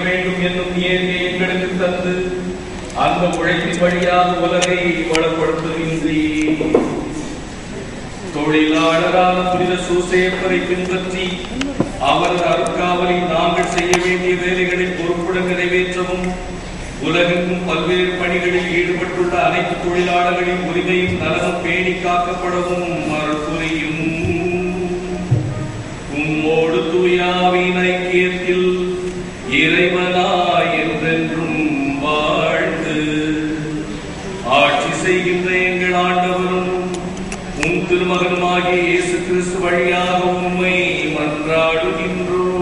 வேண்டும் என்னும் நியதியை எங்களுக்கு தந்து அந்த உழைப்பின் வழியாக உலகை வளப்படுத்துகின்றீர். தொழிலாளரான புனித சூசேப்பரை பின்பற்றி அவரது அருட்காவலில் நாங்கள் செய்ய வேண்டிய வேலைகளை பொறுப்புடன் நிறைவேற்றவும் உலகெங்கும் பல்வேறு பணிகளில் ஈடுபட்டுள்ள அனைத்து தொழிலாளர்களின் உரிமையும் நலனும் பேணி காக்கப்படவும் அருள் புரியும். உம்மோடு தூயாவின் ஐக்கியத்தில் இறைவனாய் என்றென்றும் வாழ்ந்து ஆட்சி செய்கின்ற எங்கள் ஆண்டவரும் உம் திருமகனுமாகிய இயேசு கிறிஸ்து வழியாக உம்மை மன்றாடுகின்றோம்.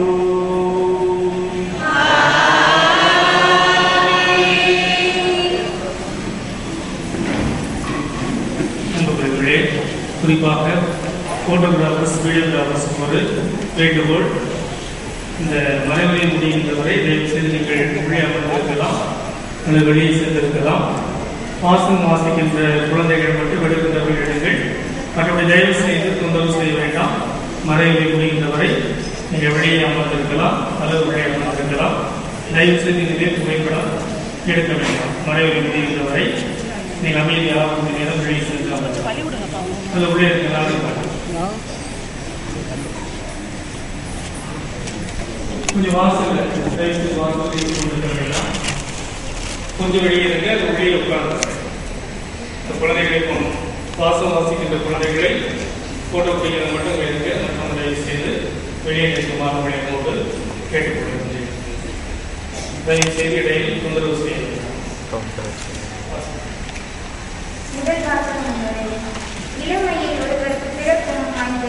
குறிப்பாக போட்டோகிராஃபர்ஸ், வீடியோகிராஃபர்ஸ் ஒரு வேண்டுகோள். இந்த மறைமுறை முடிகின்றவரை தயவு செய்து நீங்கள் உள்ளே அமர்ந்திருக்கலாம் அல்லது வெளியே சென்றிருக்கலாம். வாசகம் வாசிக்கின்ற குழந்தைகள் மட்டும் விடுகின்றவர்கள் எடுங்கள். மற்றபடி தயவு செய்து தொந்தரவு செய்ய வேண்டாம். மறைமுறை முடிகின்றவரை நீங்கள் வெளியே அமர்ந்திருக்கலாம் அல்லது உள்ளே அமர்ந்திருக்கலாம். தயவு செய்து இதுவே புகைப்படம் எடுக்க வேண்டாம். மறைமுறை முடிகின்றவரை நீங்கள் அமைதியாக கொஞ்சம் நேரம் வெளியே சென்றால் அது உள்ளே இருக்கிறார்கள். கொஞ்சம் வாசல் கொண்டிருக்க வேண்டாம். கொஞ்சம் வெளியே இருங்க. அது உள்ளே உட்கார்ந்து இந்த குழந்தைகளை போகணும். வாசம் வாசிக்கின்ற குழந்தைகளை போட்டோ பிடிக்கிறது மட்டும் இருக்கு. மற்ற தயவு செய்து வெளியே நிற்குமாறு விளையாடும்போது கேட்டுக்கொள்கிறேன். தயவு செய்து இடையில் தொந்தரவு செய்ய இளமையில் ஒருவருக்கு பிறக்கும் அந்த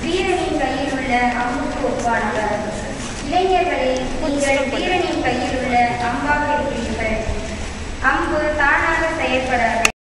வீரனின் கையில் உள்ள அம்புக்கு ஒப்பானவர். இளைஞர்களே, நீங்கள் வீரனின் கையில் உள்ள அம்பாக இருக்கிறீர்கள். அம்பு தானாக செயற்படாது.